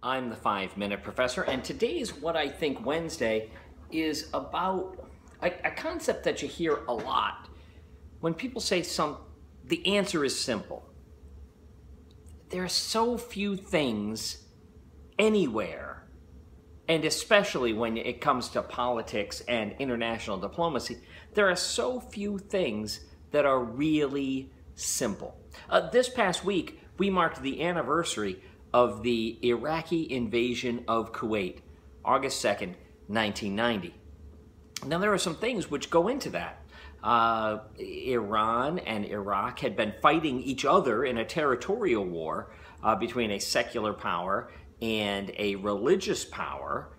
I'm the 5-Minute Professor, and today's What I Think Wednesday is about a concept that you hear a lot. When people say the answer is simple. There are so few things anywhere, and especially when it comes to politics and international diplomacy, there are so few things that are really simple. This past week, we marked the anniversary of the Iraqi invasion of Kuwait, August 2nd, 1990. Now, there are some things which go into that. Iran and Iraq had been fighting each other in a territorial war between a secular power and a religious power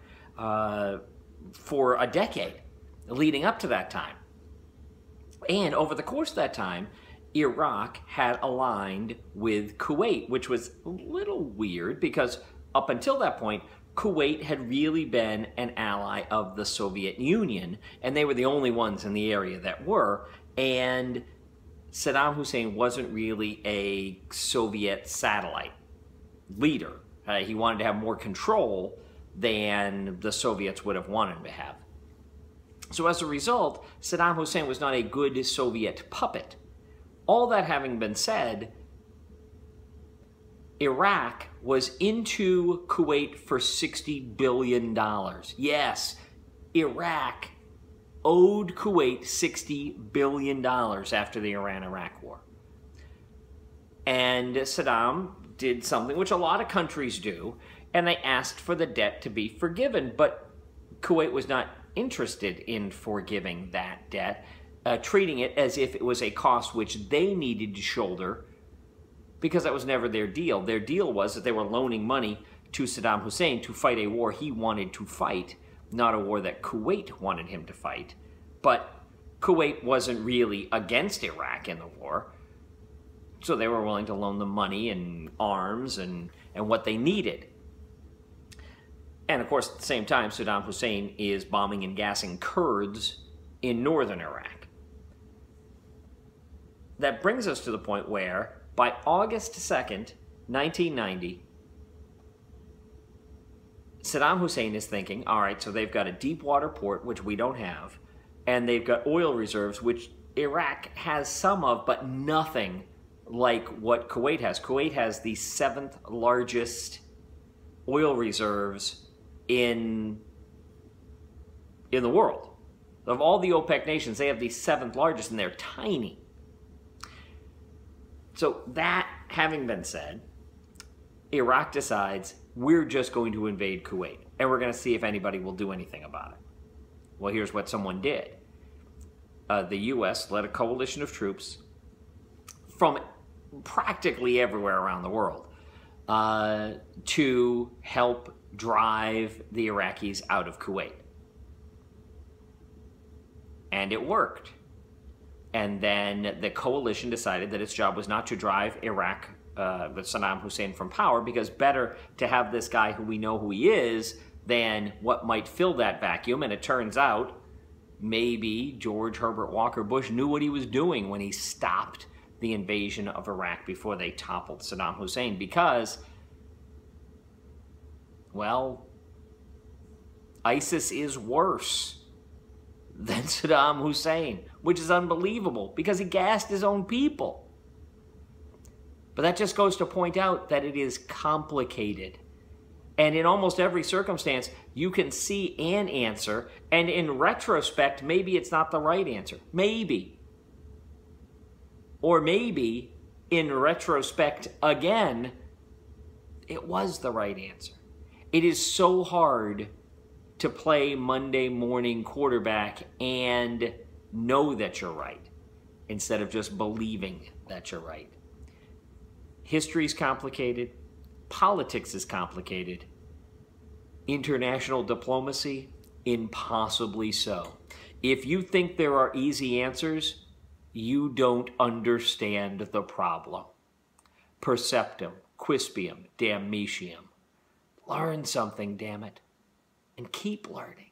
for a decade leading up to that time. And over the course of that time, Iraq had aligned with Kuwait, which was a little weird because up until that point, Kuwait had really been an ally of the Soviet Union, and they were the only ones in the area that were, and Saddam Hussein wasn't really a Soviet satellite leader. He wanted to have more control than the Soviets would have wanted him to have. So as a result, Saddam Hussein was not a good Soviet puppet. All that having been said, Iraq was into Kuwait for $60 billion. Yes, Iraq owed Kuwait $60 billion after the Iran-Iraq War. And Saddam did something which a lot of countries do, and they asked for the debt to be forgiven, but Kuwait was not interested in forgiving that debt, treating it as if it was a cost which they needed to shoulder, because that was never their deal. Their deal was that they were loaning money to Saddam Hussein to fight a war he wanted to fight, not a war that Kuwait wanted him to fight. But Kuwait wasn't really against Iraq in the war, so they were willing to loan them money and arms and what they needed. And of course, at the same time, Saddam Hussein is bombing and gassing Kurds in northern Iraq. That brings us to the point where, by August 2nd, 1990, Saddam Hussein is thinking, all right, so they've got a deep water port, which we don't have, and they've got oil reserves, which Iraq has some of, but nothing like what Kuwait has. Kuwait has the 7th largest oil reserves in the world. Of all the OPEC nations, they have the 7th largest, and they're tiny. So that having been said, Iraq decides we're just going to invade Kuwait, and we're going to see if anybody will do anything about it. Well, here's what someone did. The U.S. led a coalition of troops from practically everywhere around the world to help drive the Iraqis out of Kuwait. And it worked. And then the coalition decided that its job was not to drive Iraq with Saddam Hussein from power, because better to have this guy who we know who he is than what might fill that vacuum. And it turns out maybe George Herbert Walker Bush knew what he was doing when he stopped the invasion of Iraq before they toppled Saddam Hussein, because, well, ISIS is worse than Saddam Hussein, which is unbelievable because he gassed his own people. But that just goes to point out that it is complicated. And in almost every circumstance, you can see an answer, and in retrospect, maybe it's not the right answer. Maybe. Or maybe, in retrospect again, it was the right answer. It is so hard to play Monday morning quarterback and know that you're right, instead of just believing that you're right. History is complicated. Politics is complicated. International diplomacy, impossibly so. If you think there are easy answers, you don't understand the problem. Perceptum, quispium, damnatium. Learn something, damn it, and keep learning.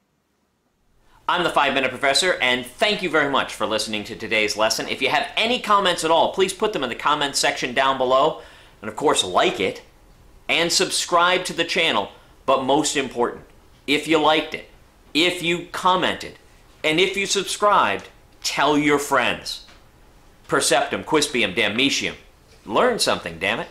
I'm the 5-Minute Professor, and thank you very much for listening to today's lesson. If you have any comments at all, please put them in the comments section down below, and of course, like it. and subscribe to the channel. But most important, if you liked it, if you commented, and if you subscribed, tell your friends. Perceptum, quispium, damnitium. Learn something, damn it.